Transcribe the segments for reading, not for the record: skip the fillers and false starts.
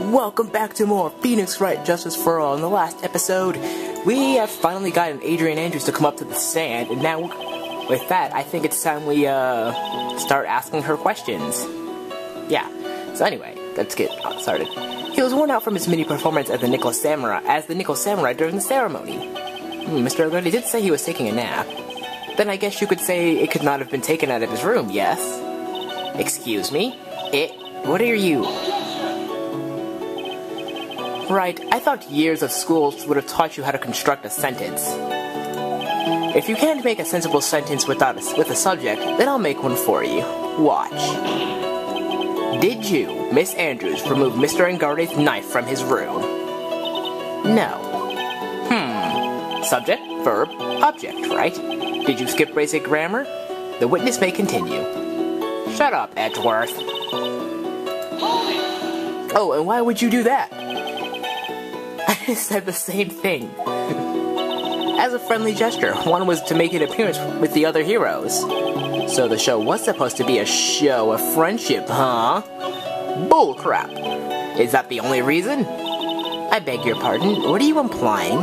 Welcome back to more Phoenix Wright Justice for All. In the last episode, we have finally gotten Adrian Andrews to come up to the stand, and now, with that, I think it's time we, start asking her questions. Yeah, so anyway, let's get started. He was worn out from his mini-performance as the Nickel Samurai during the ceremony. Mr. O'Grady did say he was taking a nap. Then I guess you could say it could not have been taken out of his room, yes? Excuse me? What are you? Right, I thought years of school would have taught you how to construct a sentence. If you can't make a sensible sentence with a subject, then I'll make one for you. Watch. Did you, Miss Andrews, remove Mr. O'Grady's knife from his room? No. Subject, verb, object, right? Did you skip basic grammar? The witness may continue. Shut up, Edgeworth. Oh, and why would you do that? I said the same thing. As a friendly gesture, one was to make an appearance with the other heroes. So the show was supposed to be a show of friendship, huh? Bullcrap. Is that the only reason? I beg your pardon, what are you implying?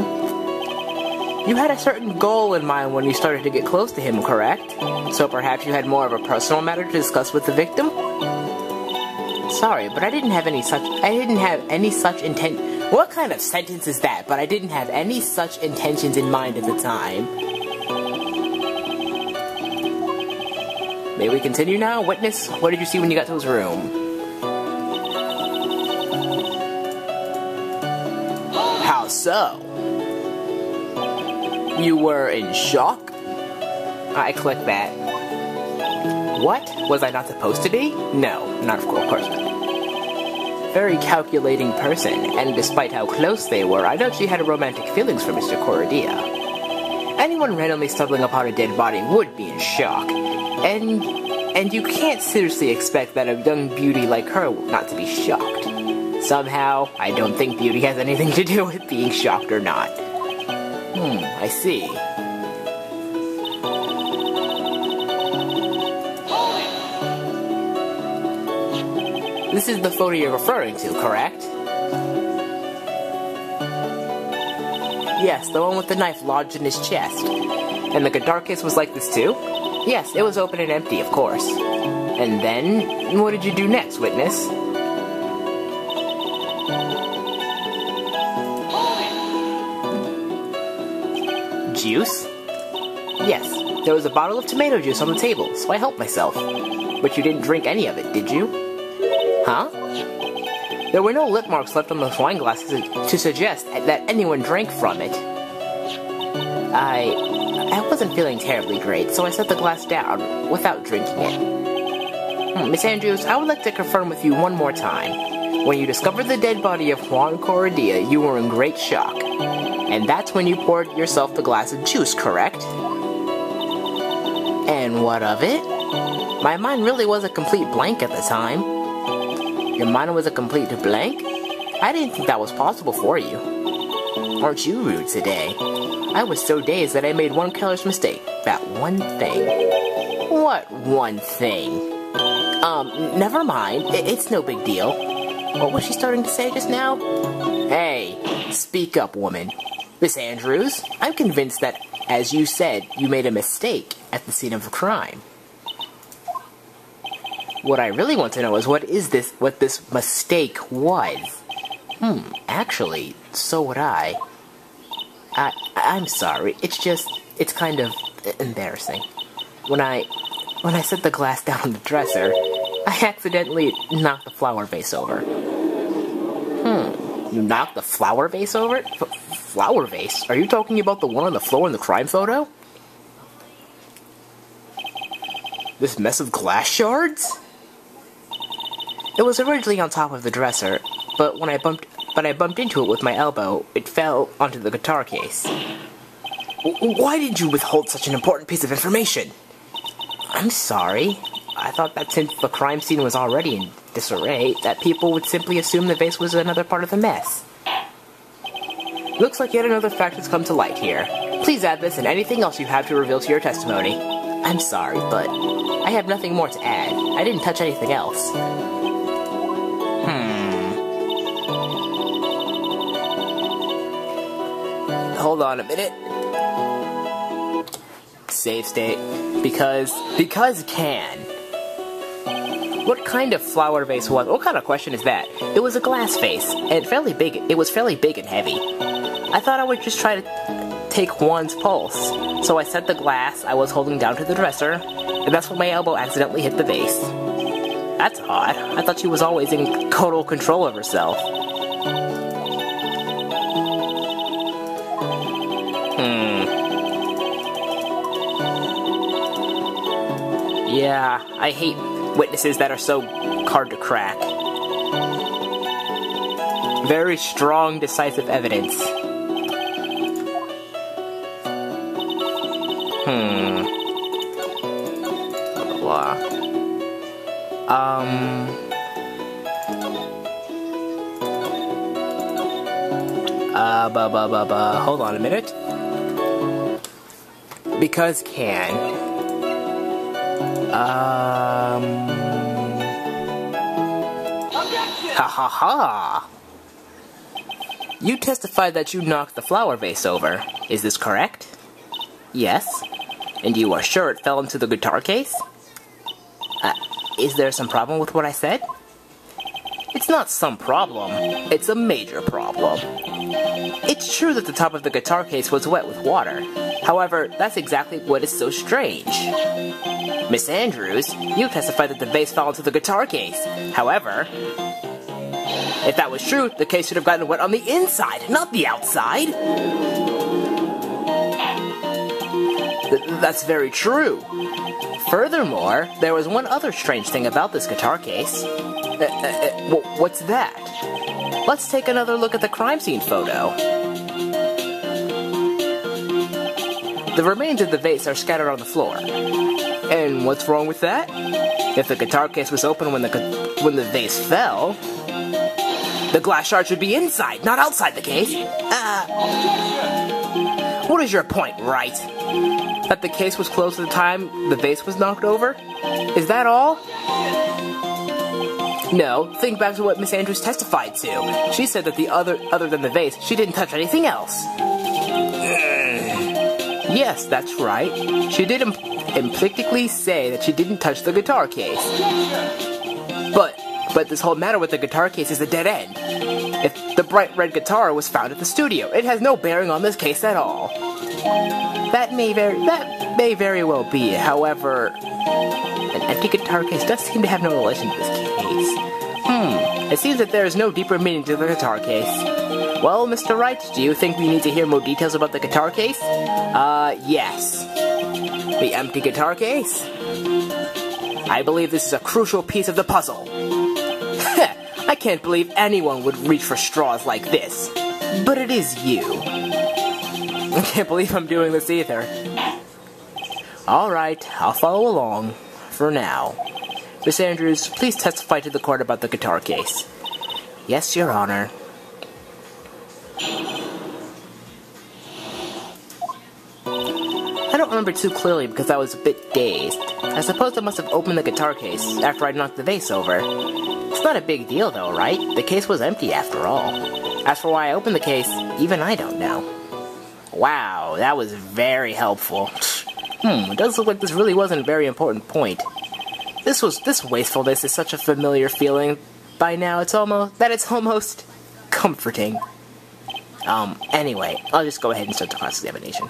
You had a certain goal in mind when you started to get close to him, correct? So perhaps you had more of a personal matter to discuss with the victim? Sorry, but I didn't have any such intent. What kind of sentence is that? But I didn't have any such intentions in mind at the time. May we continue now? Witness, what did you see when you got to his room? How so? You were in shock? I clicked that. What? Was I not supposed to be? No, not of course not. Very calculating person, and despite how close they were, I doubt she had romantic feelings for Mr. Corradia. Anyone randomly stumbling upon a dead body would be in shock, and you can't seriously expect that a young beauty like her not to be shocked. Somehow, I don't think beauty has anything to do with being shocked or not. I see. This is the photo you're referring to, correct? Yes, the one with the knife lodged in his chest. And the guitar case was like this too? Yes, it was open and empty, of course. And then, what did you do next, witness? Juice? Yes, there was a bottle of tomato juice on the table, so I helped myself. But you didn't drink any of it, did you? Huh? There were no lip marks left on those wine glasses to suggest that anyone drank from it. I wasn't feeling terribly great, so I set the glass down without drinking it. Miss Andrews, I would like to confirm with you one more time. When you discovered the dead body of Juan Corradia, you were in great shock. And that's when you poured yourself the glass of juice, correct? And what of it? My mind really was a complete blank at the time. Your mind was a complete blank? I didn't think that was possible for you. Aren't you rude today? I was so dazed that I made one careless mistake. That one thing. What one thing? Never mind. It's no big deal. What was she starting to say just now? Hey, speak up, woman. Miss Andrews, I'm convinced that, as you said, you made a mistake at the scene of the crime. What I really want to know is what this mistake was. Actually, so would I. I'm sorry, it's kind of embarrassing. When I set the glass down on the dresser, I accidentally knocked the flower vase over. You knocked the flower vase over? Flower vase? Are you talking about the one on the floor in the crime photo? This mess of glass shards? It was originally on top of the dresser, but when I bumped into it with my elbow, it fell onto the guitar case. Why did you withhold such an important piece of information? I'm sorry. I thought that since the crime scene was already in disarray, that people would simply assume the vase was another part of the mess. Looks like yet another fact has come to light here. Please add this and anything else you have to reveal to your testimony. I'm sorry, but I have nothing more to add. I didn't touch anything else. hold on a minute. Save state. Because can. What kind of flower vase was? What kind of question is that? It was a glass vase, and fairly big. It was fairly big and heavy. I thought I would just try to take one's pulse. So I set the glass I was holding down to the dresser, and that's when my elbow accidentally hit the vase. That's odd. I thought she was always in total control of herself. Yeah, I hate witnesses that are so hard to crack. Very strong, decisive evidence. Blah, blah. Hold on a minute. Because can. Ha ha ha! You testified that you knocked the flower vase over. Is this correct? Yes. And you are sure it fell into the guitar case? Is there some problem with what I said? It's not some problem. It's a major problem. It's true that the top of the guitar case was wet with water. However, that's exactly what is so strange. Miss Andrews, you testified that the vase fell into the guitar case. However, if that was true, the case should have gotten wet on the inside, not the outside. That's very true. Furthermore, there was one other strange thing about this guitar case. What's that? Let's take another look at the crime scene photo. The remains of the vase are scattered on the floor. And what's wrong with that? If the guitar case was open when the vase fell, the glass shard should be inside, not outside the case. What is your point, Wright? That the case was closed at the time the vase was knocked over? Is that all? No, think back to what Miss Andrews testified to. She said that other than the vase, she didn't touch anything else. Yes, that's right. She did implicitly say that she didn't touch the guitar case. But this whole matter with the guitar case is a dead end. If the bright red guitar was found at the studio, it has no bearing on this case at all. That may very well be. However, an empty guitar case does seem to have no relation to this case. It seems that there is no deeper meaning to the guitar case. Well, Mr. Wright, do you think we need to hear more details about the guitar case? Yes. The empty guitar case? I believe this is a crucial piece of the puzzle. I can't believe anyone would reach for straws like this. But it is you. I can't believe I'm doing this either. Alright, I'll follow along. For now. Miss Andrews, please testify to the court about the guitar case. Yes, Your Honor. I don't remember too clearly because I was a bit dazed. I suppose I must have opened the guitar case after I knocked the vase over. It's not a big deal though, right? The case was empty after all. As for why I opened the case, even I don't know. Wow, that was very helpful. It does look like this really wasn't a very important point. This wastefulness is such a familiar feeling. By now, it's almost comforting. Anyway, I'll just go ahead and start the cross-examination.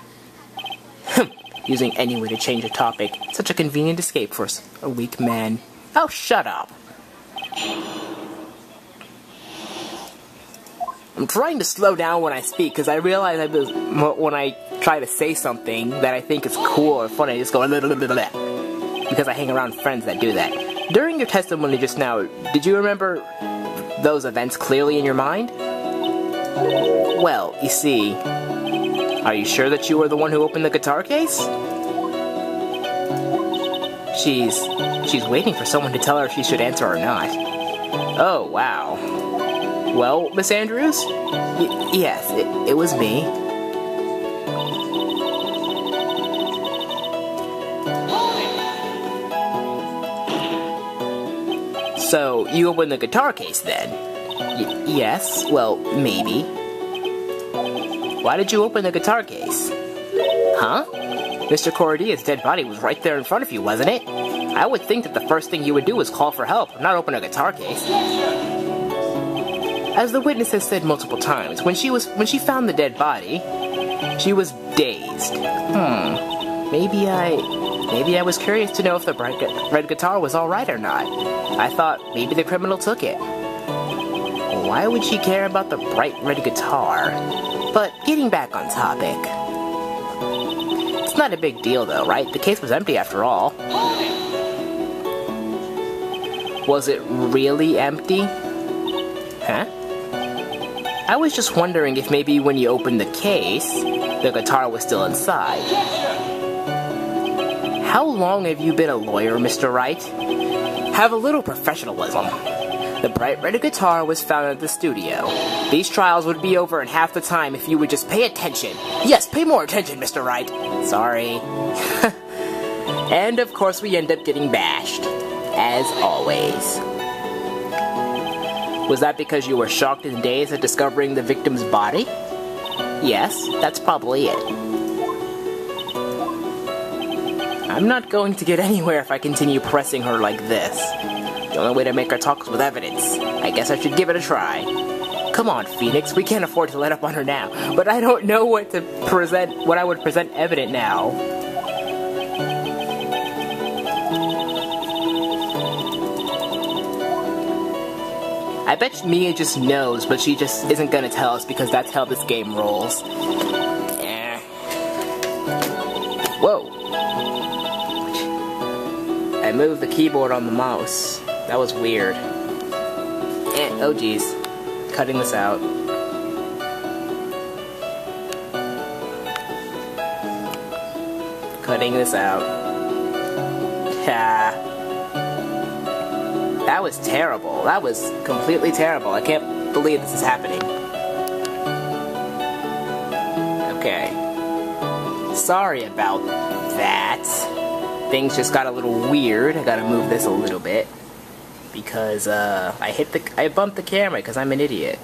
Using any way to change a topic. Such a convenient escape for a weak man. Oh, shut up. I'm trying to slow down when I speak, because I realize when I try to say something that I think is cool or funny, I just go because I hang around friends that do that. During your testimony just now, did you remember those events clearly in your mind? Well, you see, are you sure that you were the one who opened the guitar case? She's waiting for someone to tell her if she should answer or not. Oh, wow. Well, Miss Andrews? Yes, it was me. So, you opened the guitar case then? Yes, well, maybe. Why did you open the guitar case? Huh? Mr. Cordia's dead body was right there in front of you, wasn't it? I would think that the first thing you would do is call for help, not open a guitar case. As the witness has said multiple times, when she found the dead body, she was dazed. Maybe I was curious to know if the bright red guitar was alright or not. I thought maybe the criminal took it. Why would she care about the bright red guitar? But getting back on topic. It's not a big deal though, right? The case was empty after all. Was it really empty? Huh? I was just wondering if maybe when you opened the case, the guitar was still inside. How long have you been a lawyer, Mr. Wright? Have a little professionalism. The bright red guitar was found at the studio. These trials would be over in half the time if you would just pay attention. Yes, pay more attention, Mr. Wright. Sorry. And of course we end up getting bashed. As always. Was that because you were shocked and dazed at discovering the victim's body? Yes, that's probably it. I'm not going to get anywhere if I continue pressing her like this. The only way to make her talk is with evidence. I guess I should give it a try. Come on, Phoenix, we can't afford to let up on her now. But I don't know what I would present evident now. I bet Mia just knows, but she just isn't gonna tell us because that's how this game rolls. Whoa. I moved the keyboard on the mouse. That was weird. Oh geez. Cutting this out. Cutting this out. That was terrible. That was completely terrible. I can't believe this is happening. Okay. Sorry about that. Things just got a little weird. I gotta move this a little bit. Because, I bumped the camera because I'm an idiot.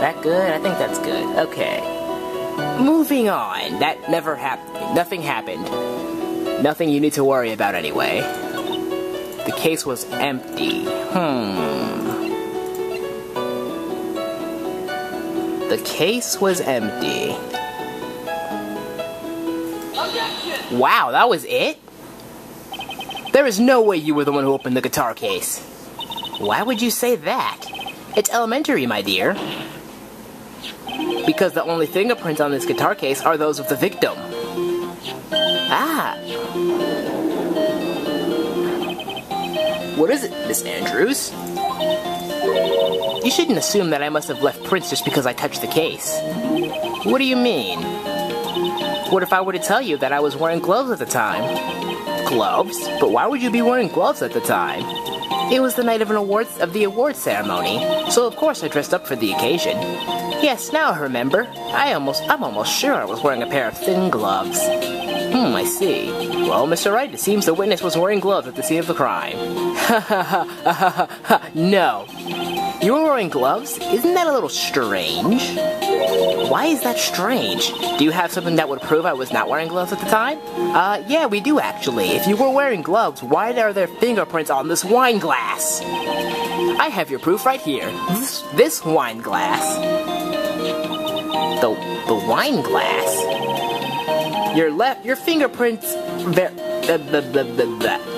That good? I think that's good. Okay. Moving on. That never happened. Nothing happened. Nothing you need to worry about anyway. The case was empty. The case was empty. Wow, that was it? There is no way you were the one who opened the guitar case. Why would you say that? It's elementary, my dear. Because the only fingerprints on this guitar case are those of the victim. Ah. What is it, Miss Andrews? You shouldn't assume that I must have left prints just because I touched the case. What do you mean? What if I were to tell you that I was wearing gloves at the time? Gloves? But why would you be wearing gloves at the time? It was the night of the awards ceremony, so of course I dressed up for the occasion. Yes, now I remember. I'm almost sure I was wearing a pair of thin gloves. I see. Well, Mr. Wright, it seems the witness was wearing gloves at the scene of the crime. Ha ha ha ha ha ha! No! You were wearing gloves? Isn't that a little strange? Why is that strange? Do you have something that would prove I was not wearing gloves at the time? Yeah, we do actually. If you were wearing gloves, why are there fingerprints on this wine glass? I have your proof right here. This wine glass. The wine glass? Your fingerprints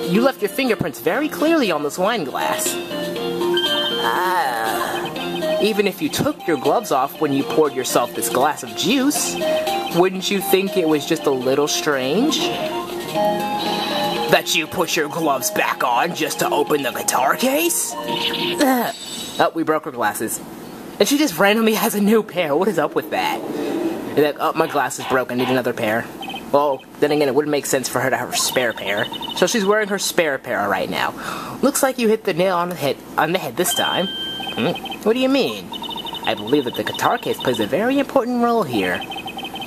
you left your fingerprints very clearly on this wine glass. Even if you took your gloves off when you poured yourself this glass of juice, wouldn't you think it was just a little strange? That you put your gloves back on just to open the guitar case? Oh, we broke her glasses. And she just randomly has a new pair. What is up with that? And then, oh, my glass is broken. I need another pair. Well, then again, it wouldn't make sense for her to have her spare pair. So she's wearing her spare pair right now. Looks like you hit the nail on the head this time. What do you mean? I believe that the guitar case plays a very important role here.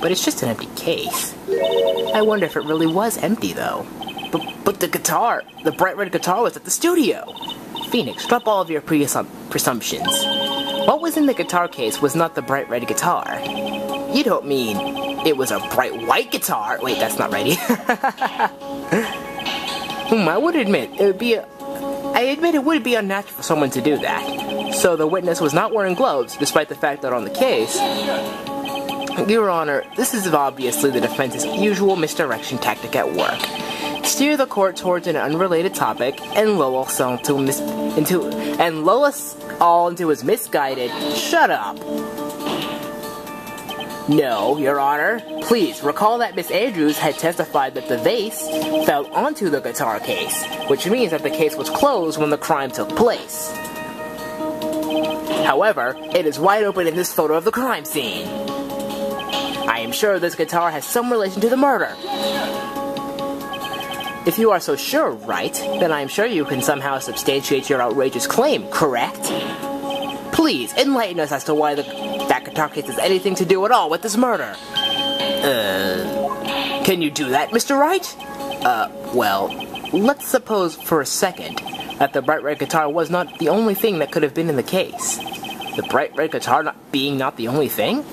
But it's just an empty case. I wonder if it really was empty, though. But the guitar, the bright red guitar was at the studio. Phoenix, drop all of your presumptions. What was in the guitar case was not the bright red guitar. You don't mean it was a bright white guitar? Wait, that's not right. I would admit, I admit it would be unnatural for someone to do that. So the witness was not wearing gloves, despite the fact that on the case... Your Honor, this is obviously the defense's usual misdirection tactic at work. Steer the court towards an unrelated topic and lull us all into his misguided, shut up. No, Your Honor. Please, recall that Miss Andrews had testified that the vase fell onto the guitar case, which means that the case was closed when the crime took place. However, it is wide open in this photo of the crime scene. I am sure this guitar has some relation to the murder. If you are so sure, Wright, then I am sure you can somehow substantiate your outrageous claim, correct? Please, enlighten us as to why that guitar case has anything to do at all with this murder. Can you do that, Mr. Wright? Well, let's suppose for a second that the bright red guitar was not the only thing that could have been in the case. The bright red guitar not the only thing?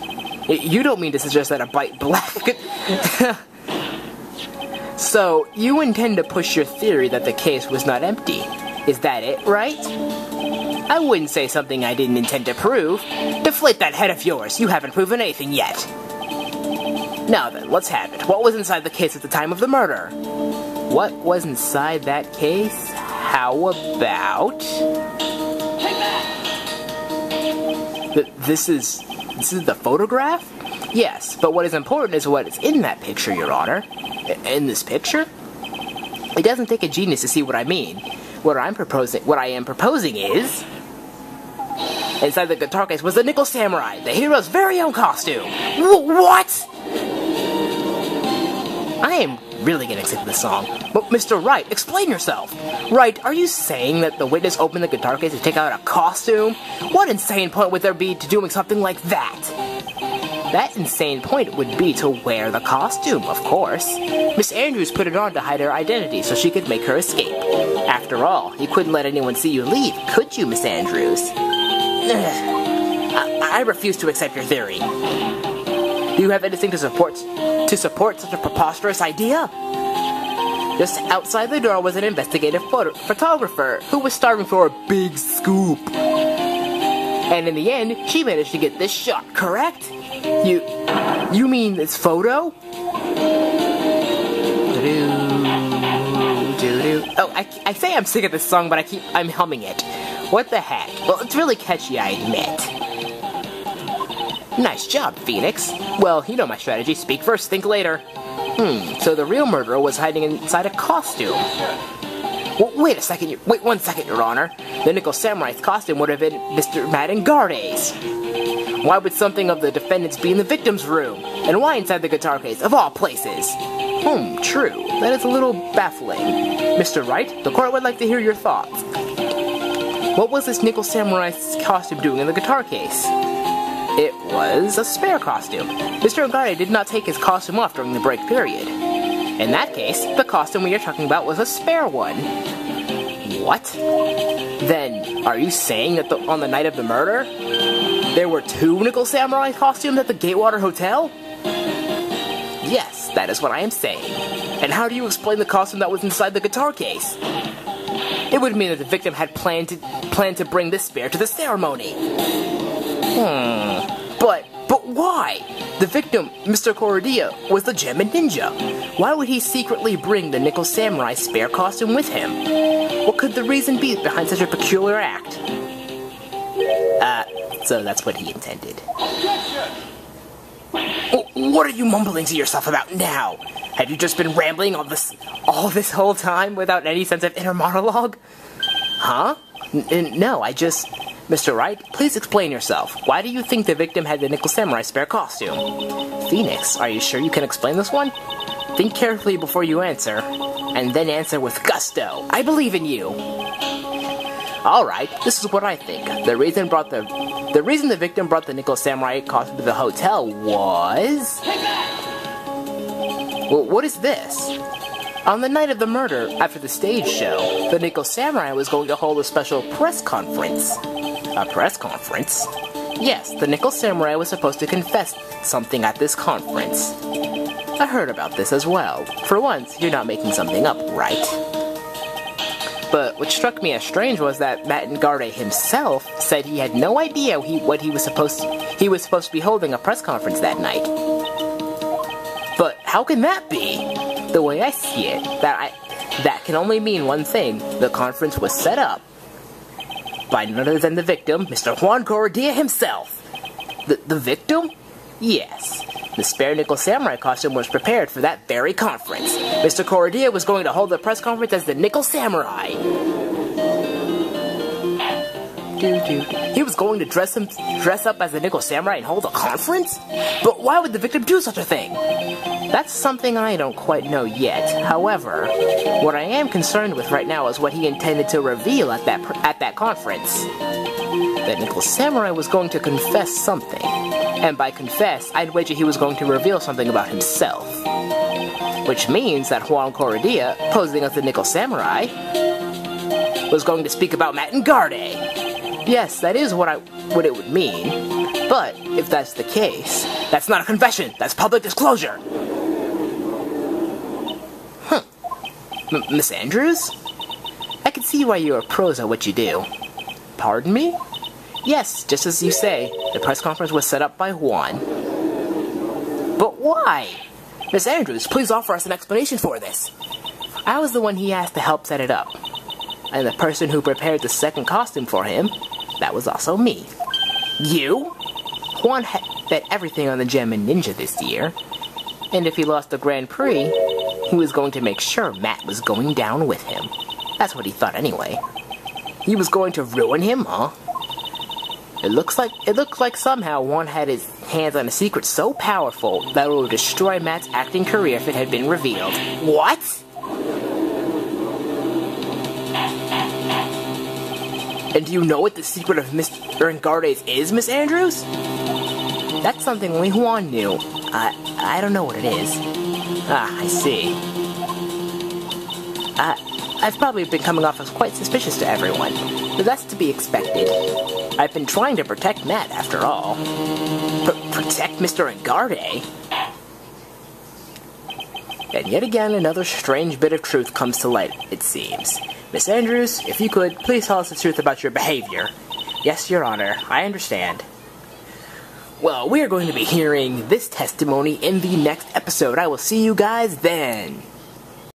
You don't mean to suggest that a bright black... So, you intend to push your theory that the case was not empty. Is that it, right? I wouldn't say something I didn't intend to prove. Deflate that head of yours. You haven't proven anything yet. Now then, let's have it. What was inside the case at the time of the murder? What was inside that case? How about... This is the photograph? Yes, but what is important is what is in that picture, Your Honor. In this picture? It doesn't take a genius to see what I mean. What I am proposing is... Inside the guitar case was the Nickel Samurai, the hero's very own costume. What? I am really getting sick of this song. But Mr. Wright, explain yourself. Wright, are you saying that the witness opened the guitar case to take out a costume? What insane point would there be to doing something like that? That insane point would be to wear the costume, of course. Miss Andrews put it on to hide her identity so she could make her escape. After all, you couldn't let anyone see you leave, could you, Miss Andrews? I refuse to accept your theory. Do you have anything to support such a preposterous idea? Just outside the door was an investigative photographer who was starving for a big scoop. And in the end, she managed to get this shot, correct? You mean this photo? Oh, I say I'm sick of this song, but I'm humming it. What the heck? Well, it's really catchy, I admit. Nice job, Phoenix. Well, you know my strategy. Speak first, think later. So the real murderer was hiding inside a costume. Well, wait one second, Your Honor. The Nickel Samurai's costume would have been Mr. Madangarde's. Why would something of the defendant's be in the victim's room? And why inside the guitar case, of all places? True. That is a little baffling. Mr. Wright, the court would like to hear your thoughts. What was this Nickel Samurai's costume doing in the guitar case? It was a spare costume. Mr. Angarde did not take his costume off during the break period. In that case, the costume we are talking about was a spare one. What? Then, are you saying that on the night of the murder, there were 2 Nickel Samurai costumes at the Gatewater Hotel? Yes, that is what I am saying. And how do you explain the costume that was inside the guitar case? It would mean that the victim had planned to bring this spare to the ceremony. But why? The victim, Mr. Corradilla, was the Gem and Ninja. Why would he secretly bring the Nickel Samurai spare costume with him? What could the reason be behind such a peculiar act? So that's what he intended. What are you mumbling to yourself about now? Have you just been rambling all this whole time without any sense of inner monologue? Huh? No, I just... Mr. Wright, please explain yourself. Why do you think the victim had the Nickel Samurai spare costume? Phoenix, are you sure you can explain this one? Think carefully before you answer, and then answer with gusto. I believe in you. Alright, this is what I think. The reason the victim brought the Nickel Samurai costume to the hotel was... Well, what is this? On the night of the murder, after the stage show, the Nickel Samurai was going to hold a special press conference. A press conference? Yes, the Nickel Samurai was supposed to confess something at this conference. I heard about this as well. For once, you're not making something up, right? But what struck me as strange was that Matt Garde himself said he had no idea what he was supposed to be holding a press conference that night. But how can that be? The way I see it, that can only mean one thing. The conference was set up by none other than the victim, Mr. Juan Corradia himself. The victim? Yes. The spare Nickel Samurai costume was prepared for that very conference. Mr. Corradia was going to hold the press conference as the Nickel Samurai. He was going to dress up as the Nickel Samurai and hold a conference? But why would the victim do such a thing? That's something I don't quite know yet. However, what I am concerned with right now is what he intended to reveal at that conference. That Nickel Samurai was going to confess something. And by confess, I'd wager he was going to reveal something about himself. Which means that Juan Corradia, posing as the Nickel Samurai, was going to speak about Matt Garde. Yes, that is what it would mean. But, if that's the case, that's not a confession, that's public disclosure! Huh. Miss Andrews? I can see why you're a pros at what you do. Pardon me? Yes, just as you say, the press conference was set up by Juan. But why? Miss Andrews, please offer us an explanation for this. I was the one he asked to help set it up. And the person who prepared the second costume for him, that was also me. You? Juan had bet everything on the Gem-Man Ninja this year. And if he lost the Grand Prix, he was going to make sure Matt was going down with him. That's what he thought anyway. He was going to ruin him, huh? It looked like somehow Juan had his hands on a secret so powerful that it would destroy Matt's acting career if it had been revealed. What? And do you know what the secret of Mr. Garde's is, Miss Andrews? That's something only Juan knew. I don't know what it is. Ah, I see. I've probably been coming off as quite suspicious to everyone, but that's to be expected. I've been trying to protect Matt, after all. Protect Mr. Garde? And yet again, another strange bit of truth comes to light, it seems. Miss Andrews, if you could, please tell us the truth about your behavior. Yes, Your Honor, I understand. Well, we are going to be hearing this testimony in the next episode. I will see you guys then.